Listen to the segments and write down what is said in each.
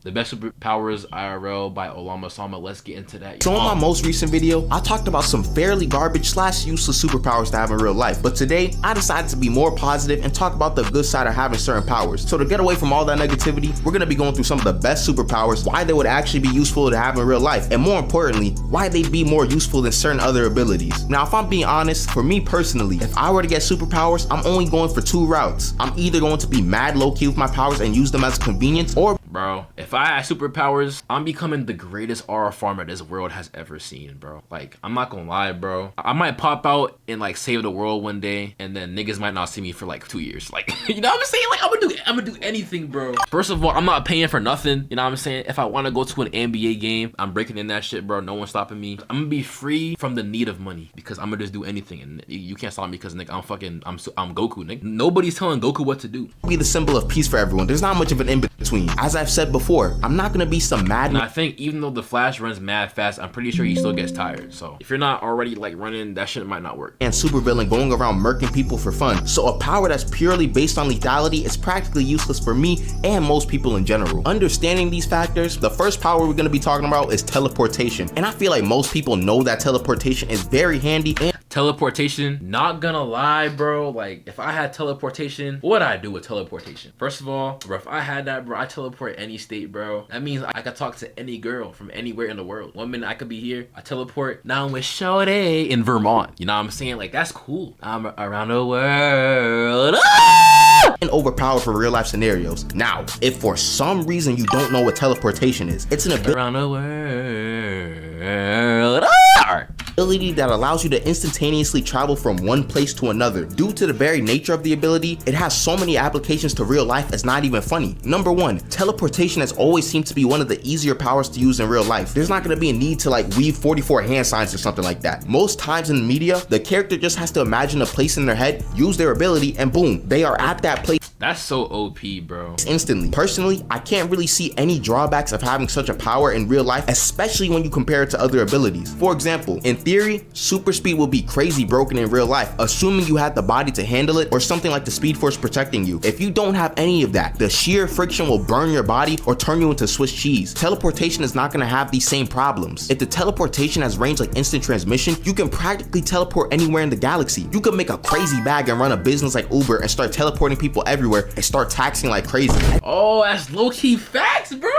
The best superpowers IRL by Olama Sama. Let's get into that. So in my most recent video, I talked about some fairly garbage / useless superpowers to have in real life. But today, I decided to be more positive and talk about the good side of having certain powers. So to get away from all that negativity, we're gonna be going through some of the best superpowers, why they would actually be useful to have in real life, and more importantly, why they'd be more useful than certain other abilities. Now, if I'm being honest, for me personally, if I were to get superpowers, I'm only going for 2 routes. I'm either going to be mad low-key with my powers and use them as a convenience, or bro, if I had superpowers, I'm becoming the greatest RR farmer this world has ever seen, bro. Like, I'm not gonna lie, bro. I might pop out and like save the world one day, and then niggas might not see me for like 2 years. Like, you know what I'm saying? Like, I'm gonna do anything, bro. First of all, I'm not paying for nothing. You know what I'm saying? If I want to go to an NBA game, I'm breaking in that shit, bro. No one's stopping me. I'm gonna be free from the need of money because I'm gonna just do anything, and you can't stop me because, nigga, I'm Goku, nigga. Nobody's telling Goku what to do. Be the symbol of peace for everyone. There's not much of an in-between. As I've said before, I'm not gonna be some mad. And I think even though the Flash runs mad fast, I'm pretty sure he still gets tired. So if you're not already like running, that shit might not work. And supervillain going around murking people for fun. So a power that's purely based on lethality is practically useless for me and most people in general. Understanding these factors, the first power we're gonna be talking about is teleportation. And I feel like most people know that teleportation is very handy. And teleportation, not gonna lie, bro, like if I had teleportation, what would I do with teleportation? First of all, bro, if I had that, bro, I teleport any state, bro. That means I could talk to any girl from anywhere in the world. 1 minute I could be here, I teleport, now I'm with Shorty in Vermont. You know what I'm saying? Like, that's cool. I'm around the world. And overpowered for real life scenarios. Now, if for some reason you don't know what teleportation is, it's an ability around the world. That allows you to instantaneously travel from one place to another. Due to the very nature of the ability, it has so many applications to real life it's not even funny. Number 1, teleportation has always seemed to be one of the easier powers to use in real life. There's not going to be a need to like weave 44 hand signs or something like that. Most times in the media, the character just has to imagine a place in their head, use their ability, and boom, they are at that place. That's so OP, bro. Instantly. Personally, I can't really see any drawbacks of having such a power in real life, especially when you compare it to other abilities. For example, in theory, super speed will be crazy broken in real life, assuming you had the body to handle it or something like the Speed Force protecting you. If you don't have any of that, the sheer friction will burn your body or turn you into Swiss cheese. Teleportation is not going to have these same problems. If the teleportation has range like instant transmission, you can practically teleport anywhere in the galaxy. You could make a crazy bag and run a business like Uber and start teleporting people everywhere and start taxing like crazy. Oh, that's low-key facts, bro.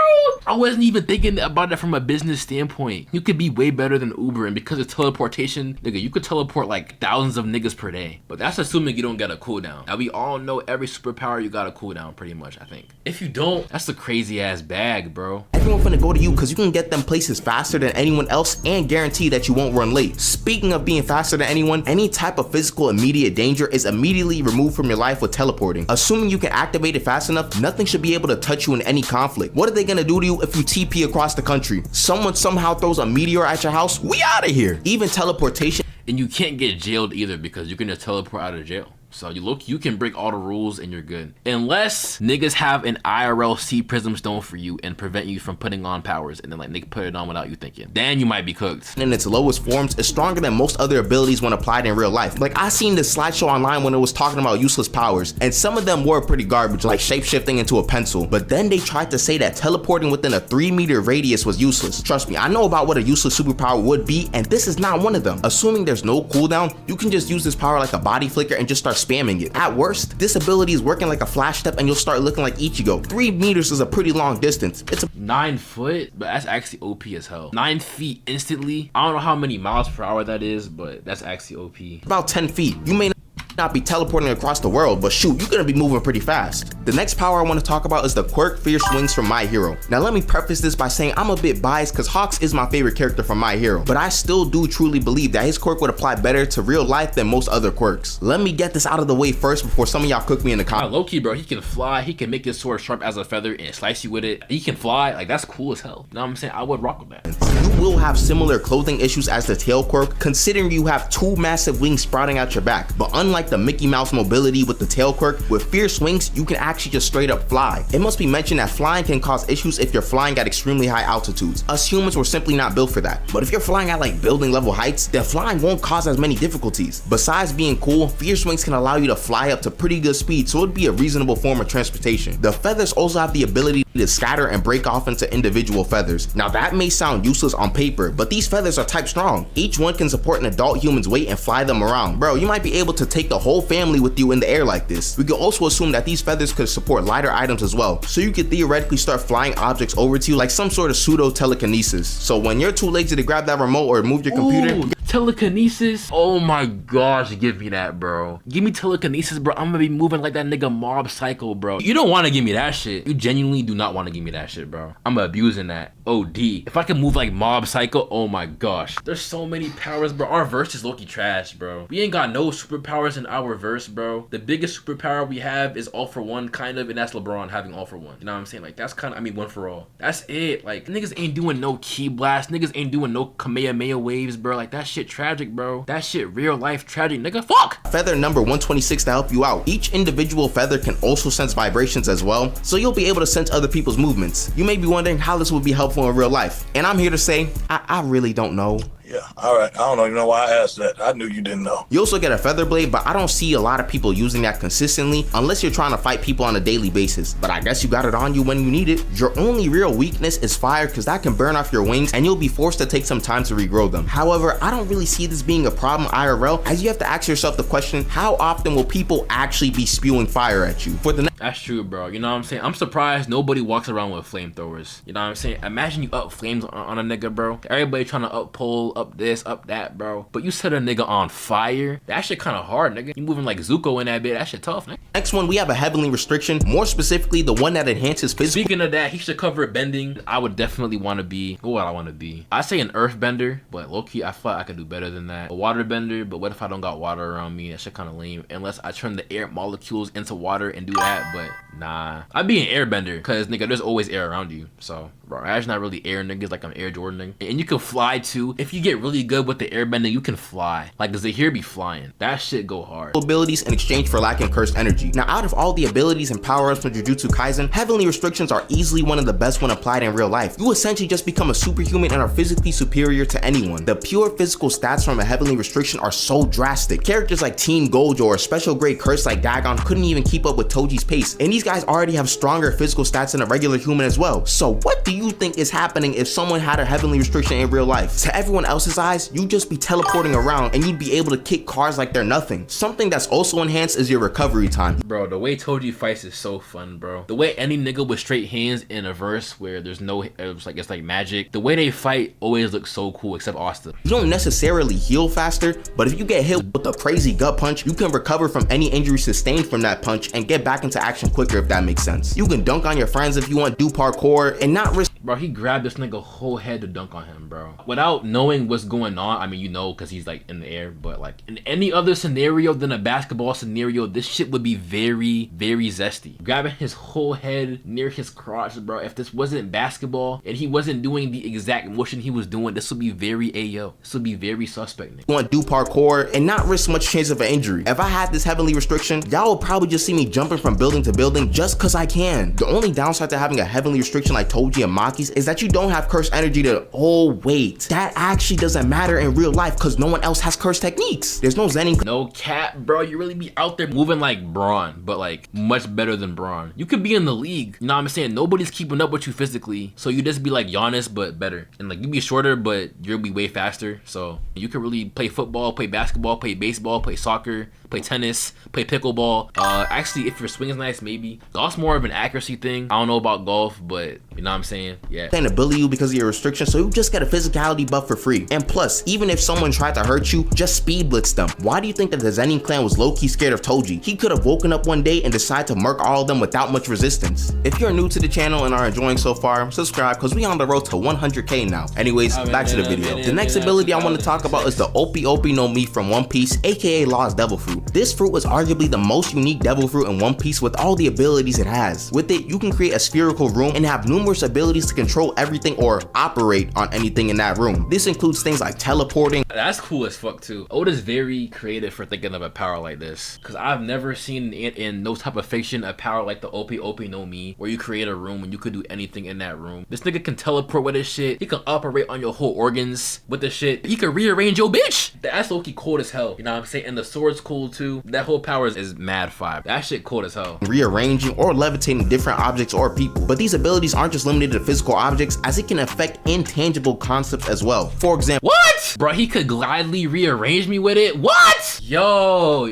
I wasn't even thinking about it from a business standpoint. You could be way better than Uber, and because of teleportation, nigga, you could teleport like thousands of niggas per day. But that's assuming you don't get a cooldown. Now, we all know every superpower you got a cooldown pretty much, I think. If you don't, that's a crazy ass bag, bro. Everyone finna go to you because you can get them places faster than anyone else and guarantee that you won't run late. Speaking of being faster than anyone, any type of physical immediate danger is immediately removed from your life with teleporting. Assuming you can activate it fast enough, nothing should be able to touch you in any conflict. What are they gonna do to you if you TP across the country? Someone somehow throws a meteor at your house? We out of here. Even teleportation. And you can't get jailed either because you can just teleport out of jail. So you can break all the rules and you're good. Unless niggas have an IRL C Prism Stone for you and prevent you from putting on powers, and then like nigga put it on without you thinking. Then you might be cooked. In its lowest forms, is stronger than most other abilities when applied in real life. Like, I seen this slideshow online when it was talking about useless powers, and some of them were pretty garbage, like shape-shifting into a pencil. But then they tried to say that teleporting within a 3-meter radius was useless. Trust me, I know about what a useless superpower would be, and this is not one of them. Assuming there's no cooldown, you can just use this power like a body flicker and just start spamming it. At worst, this ability is working like a flash step and you'll start looking like Ichigo. 3 meters is a pretty long distance. It's a 9 foot, but that's actually OP as hell. 9 feet instantly. I don't know how many miles per hour that is, but that's actually OP. About 10 feet. You may not be teleporting across the world, but shoot, you're gonna be moving pretty fast. The next power I want to talk about is the quirk Fierce Wings from My Hero. Now let me preface this by saying I'm a bit biased because Hawks is my favorite character from My Hero, but I still do truly believe that his quirk would apply better to real life than most other quirks. Let me get this out of the way first before some of y'all cook me in the comments. Low-key, bro, he can fly, he can make his sword sharp as a feather and slice you with it. He can fly, like that's cool as hell. You know what I'm saying? I would rock with that. You will have similar clothing issues as the tail quirk, considering you have 2 massive wings sprouting out your back, but unlike the Mickey Mouse mobility with the tail quirk, with Fierce Wings, you can actually just straight up fly. It must be mentioned that flying can cause issues if you're flying at extremely high altitudes. Us humans were simply not built for that. But if you're flying at like building level heights, then flying won't cause as many difficulties. Besides being cool, Fierce Wings can allow you to fly up to pretty good speed, so it'd be a reasonable form of transportation. The feathers also have the ability to scatter and break off into individual feathers. Now that may sound useless on paper, but these feathers are type strong. Each one can support an adult human's weight and fly them around. Bro, you might be able to take the whole family with you in the air like this. We could also assume that these feathers could support lighter items as well, so you could theoretically start flying objects over to you like some sort of pseudo telekinesis. So when you're too lazy to grab that remote or move your computer, telekinesis, oh my gosh, give me that, bro. Give me telekinesis, bro. I'm gonna be moving like that nigga Mob Psycho, bro. You don't want to give me that shit. You genuinely do not want to give me that shit, bro. I'm abusing that. OD. If I can move like Mob Psycho, oh my gosh. There's so many powers, bro. Our verse is low-key trash, bro. We ain't got no superpowers in our verse, bro. The biggest superpower we have is all for one, kind of, and that's LeBron having all for one. You know what I'm saying? Like, that's kind of, I mean, one for all. That's it. Like, niggas ain't doing no key blast. Niggas ain't doing no Kamehameha waves, bro. Like, that shit tragic, bro. That shit real life tragic, nigga. Fuck! Feather number 126 to help you out. Each individual feather can also sense vibrations as well, so you'll be able to sense other people's movements. You may be wondering how this would be helpful in real life, and I'm here to say, I really don't know. Yeah, all right. I don't even know why I asked that. I knew you didn't know. You also get a feather blade, but I don't see a lot of people using that consistently unless you're trying to fight people on a daily basis. But I guess you got it on you when you need it. Your only real weakness is fire, because that can burn off your wings and you'll be forced to take some time to regrow them. However, I don't really see this being a problem IRL, as you have to ask yourself the question, how often will people actually be spewing fire at you? That's true, bro. You know what I'm saying? I'm surprised nobody walks around with flamethrowers. You know what I'm saying? Imagine you up flames on a nigga, bro. Everybody trying to up pole, up this, up that, bro. But you set a nigga on fire? That shit kind of hard, nigga. You moving like Zuko in that bit. That shit tough, nigga. Next one, we have a heavenly restriction, more specifically the one that enhances physical. Speaking of that, he should cover bending. I would definitely want to be, what would I want to be? I say an earth bender, but low-key, I feel like I could do better than that. A water bender, but what if I don't got water around me? That shit kind of lame. Unless I turn the air molecules into water and do that, but nah. I'd be an airbender, because, nigga, there's always air around you. So, bro, I'm actually not really air niggas like I'm Air Jordaning. And you can fly, too. If you get really good with the airbending, you can fly. Like, Zahir be flying. That shit go hard. Abilities in exchange for lacking cursed energy. Now, out of all the abilities and power-ups from Jujutsu Kaisen, heavenly restrictions are easily one of the best when applied in real life. You essentially just become a superhuman and are physically superior to anyone. The pure physical stats from a heavenly restriction are so drastic. Characters like Team Gojo or special grade curse like Dagon couldn't even keep up with Toji's pace, and these guys already have stronger physical stats than a regular human as well. So what do you think is happening if someone had a heavenly restriction in real life? To everyone else's eyes, you'd just be teleporting around and you'd be able to kick cars like they're nothing. Something that's also enhanced is your recovery time. Bro, the way Toji fights is so fun, bro. The way any nigga with straight hands in a verse where there's no, it's like magic, the way they fight always looks so cool, except Asta. You don't necessarily heal faster, but if you get hit with a crazy gut punch, you can recover from any injury sustained from that punch and get back into action quicker, if that makes sense. You can dunk on your friends if you want, do parkour, and not risk. Bro, he grabbed this nigga whole head to dunk on him, bro. Without knowing what's going on, I mean, you know, because he's like in the air, but like in any other scenario than a basketball scenario, this shit would be very, very zesty. Grabbing his whole head near his crotch, bro. If this wasn't basketball and he wasn't doing the exact motion he was doing, this would be very ayo. This would be very suspect, nigga. You want to do parkour and not risk much chance of an injury. If I had this heavenly restriction, y'all will probably just see me jumping from building to building just because I can. The only downside to having a heavenly restriction like Toji and Maki's is that you don't have cursed energy to, oh wait, that actually doesn't matter in real life because no one else has cursed techniques. There's no Zenin. No cap, bro. You really be out there moving like Braun, but like much better than Braun. You could be in the league. You know what I'm saying? Nobody's keeping up with you physically. So you just be like Giannis, but better. And like you be shorter, but you'll be way faster. So you can really play football, play basketball, play baseball, play soccer, play tennis, play pickleball. Actually, if your swing is nice, maybe. Golf's more of an accuracy thing. I don't know about golf, but you know what I'm saying? Yeah. Can't ability you because of your restriction, so you just get a physicality buff for free. And plus, even if someone tried to hurt you, just speed blitz them. Why do you think that the Zenin clan was low-key scared of Toji? He could have woken up one day and decided to murk all of them without much resistance. If you're new to the channel and are enjoying so far, subscribe because we on the road to 100k now. Anyways, back to the video. The next ability I want to talk about is the Ope Ope no Mi from One Piece, aka Law's Devil Fruit. This fruit was arguably the most unique devil fruit in One Piece with all the abilities it has. With it, you can create a spherical room and have numerous abilities abilities to control everything or operate on anything in that room. This includes things like teleporting. That's cool as fuck too. Oda's very creative for thinking of a power like this, because I've never seen in no type of fiction a power like the Ope Ope no Mi, where you create a room and you could do anything in that room. This nigga can teleport with his shit. He can operate on your whole organs with the shit. He can rearrange your bitch. That's low-key cool as hell. You know what I'm saying? And the sword's cool too. That whole power is mad fire. That shit cool as hell. Rearranging or levitating different objects or people. But these abilities aren't just limited to physical objects, as it can affect intangible concepts as well. For example, what? Bro, he could gladly rearrange me with it? What? Yo,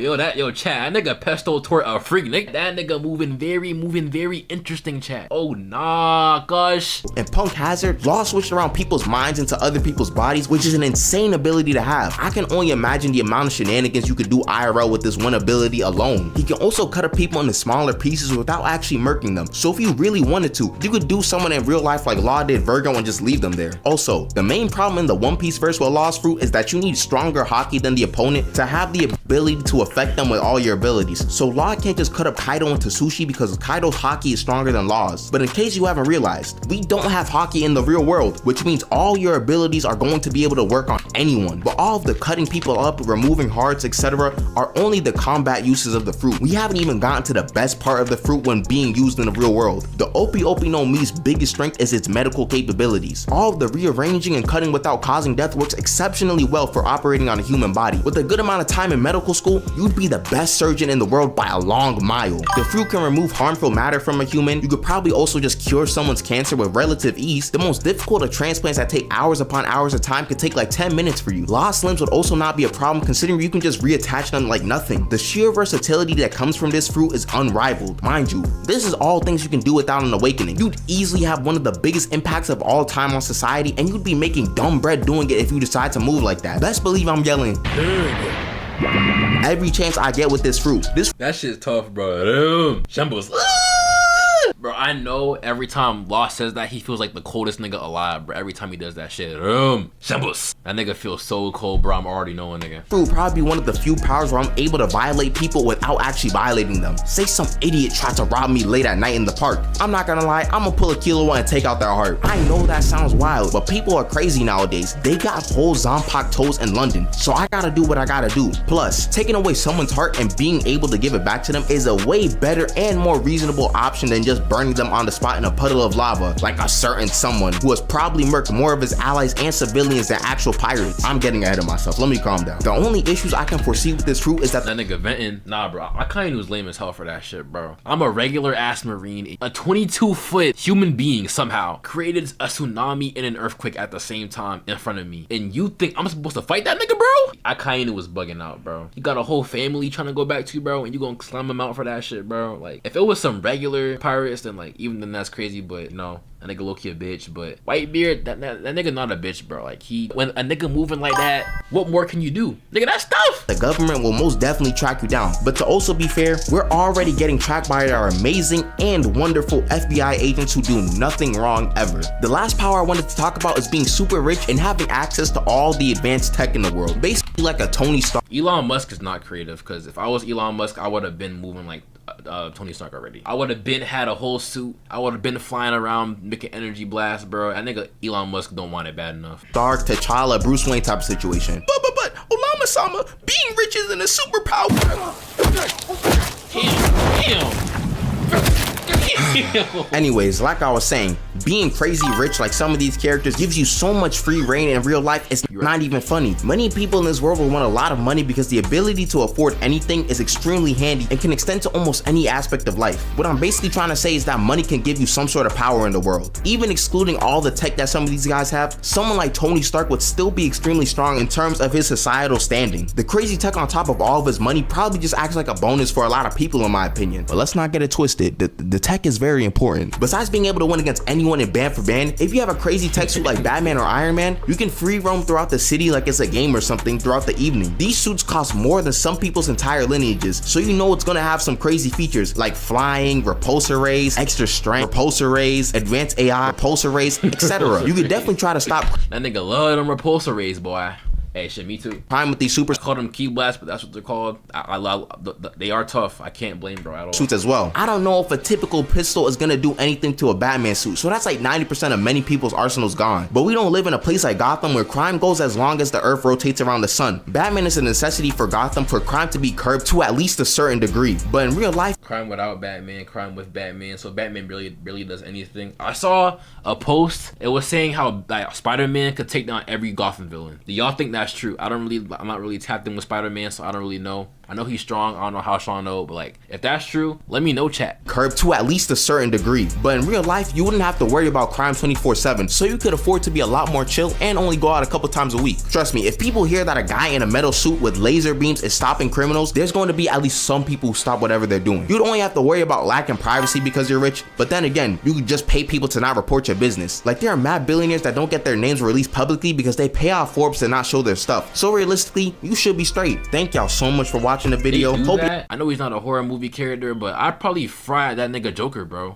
chat, that nigga Pesto Tort a freak, nigga. That nigga moving very interesting, chat. Oh, nah, gosh. in Punk Hazard, Law switched around people's minds into other people's bodies, which is an insane ability to have. I can only imagine the amount of shenanigans you could do IRL with this one ability alone. He can also cut up people into smaller pieces without actually murking them. So if you really wanted to, you could do someone in real life like Law did Virgo and just leave them there. Also, the main problem in the One Piece verse with Law's fruit is that you need stronger Haki than the opponent to have the ability to affect them with all your abilities. So Law can't just cut up Kaido into sushi because Kaido's Haki is stronger than Law's. But in case you haven't realized, we don't have Haki in the real world, which means all your abilities are going to be able to work on anyone. But all of the cutting people up, removing hearts, etc. are only the combat uses of the fruit. We haven't even gotten to the best part of the fruit when being used in the real world. The Ope Ope no Mi's biggest strength is its medical capabilities. All of the rearranging and cutting without causing death works exceptionally well for operating on a human body. With a good amount of time in medical school, you'd be the best surgeon in the world by a long mile. The fruit can remove harmful matter from a human. You could probably also just cure someone's cancer with relative ease. The most difficult of transplants that take hours upon hours of time could take like 10 minutes for you. Lost limbs would also not be a problem considering you can just reattach them like nothing. The sheer versatility that comes from this fruit is unrivaled. Mind you, this is all things you can do without an awakening. You'd easily have one of the biggest impacts of all time on society, and you'd be making dumb bread doing it if you decide to move like that. Best believe I'm yelling every chance I get with this fruit. That shit's tough, bro. Shambles. Bro, I know every time Law says that, he feels like the coldest nigga alive, bro. Every time he does that shit. Shambles. That nigga feels so cold, bro. I'm already knowing, nigga. Fruit probably be one of the few powers where I'm able to violate people without actually violating them. Say some idiot tried to rob me late at night in the park. I'm not gonna lie, I'm gonna pull a kilo and take out their heart. I know that sounds wild, but people are crazy nowadays. They got whole Zompak toes in London, so I gotta do what I gotta do. Plus, taking away someone's heart and being able to give it back to them is a way better and more reasonable option than just burning them on the spot in a puddle of lava like a certain someone who has probably murked more of his allies and civilians than actual pirates. I'm getting ahead of myself, let me calm down. The only issues I can foresee with this fruit is that nigga venting. Nah, bro, I kinda was lame as hell for that shit, bro. I'm a regular ass marine. A 22-foot human being somehow created a tsunami and an earthquake at the same time in front of me, and you think I'm supposed to fight that nigga, bro? I kinda was bugging out, bro. You got a whole family trying to go back to, bro, and you gonna slam them out for that shit, bro? Like, if it was some regular pirates, then like, even then that's crazy, but no. That nigga low-key a bitch, but Whitebeard, that nigga not a bitch, bro. Like, when a nigga moving like that, what more can you do? Nigga, that's tough. The government will most definitely track you down. But to also be fair, we're already getting tracked by our amazing and wonderful FBI agents who do nothing wrong ever. The last power I wanted to talk about is being super rich and having access to all the advanced tech in the world. Basically like a Tony Stark. Elon Musk is not creative, because if I was Elon Musk, I would have been moving like Tony Stark already. I would have been had a whole suit. I would have been flying around making energy blasts, bro. That nigga Elon Musk don't want it bad enough. Stark, T'Challa, Bruce Wayne type of situation. But Olama-sama, being rich isn't a superpower. Damn. Anyways, like I was saying, being crazy rich like some of these characters gives you so much free reign in real life, it's not even funny. Many people in this world will want a lot of money because the ability to afford anything is extremely handy and can extend to almost any aspect of life. What I'm basically trying to say is that money can give you some sort of power in the world. Even excluding all the tech that some of these guys have, someone like Tony Stark would still be extremely strong in terms of his societal standing. The crazy tech on top of all of his money probably just acts like a bonus for a lot of people in my opinion. But let's not get it twisted, the tech is very important. Besides being able to win against anyone in band for band, if you have a crazy tech suit like Batman or Iron Man, you can free roam throughout the city like it's a game or something throughout the evening. These suits cost more than some people's entire lineages, so you know it's gonna have some crazy features like flying, repulsor rays, extra strength, repulsor rays, advanced AI, repulsor rays, etc. You could definitely try to stop. That nigga love them repulsor rays, boy. Hey, shit, me too. Crime with these super I call them key blasts, but that's what they're called. They are tough. I can't blame bro at all. suits as well. I don't know if a typical pistol is gonna do anything to a Batman suit, so that's like 90% of many people's arsenals gone. But we don't live in a place like Gotham where crime goes as long as the earth rotates around the sun. Batman is a necessity for Gotham for crime to be curbed to at least a certain degree. But in real life, crime without Batman, crime with Batman. So Batman really does anything. I saw a post. It was saying how like Spider-Man could take down every Gotham villain. Do y'all think that's true? I'm not really tapped in with Spider-Man, so I don't really know. I know he's strong. I don't know how strong though, but like if that's true, let me know, chat. Curb to at least a certain degree. But in real life, you wouldn't have to worry about crime 24/7, so you could afford to be a lot more chill and only go out a couple times a week. Trust me, if people hear that a guy in a metal suit with laser beams is stopping criminals, there's going to be at least some people who stop whatever they're doing. You'd only have to worry about lacking privacy because you're rich, but then again, you could just pay people to not report your business. Like there are mad billionaires that don't get their names released publicly because they pay off Forbes to not show their stuff. So realistically, you should be straight. Thank y'all so much for watching the video. I know he's not a horror movie character, but I'd probably fry that nigga Joker, bro.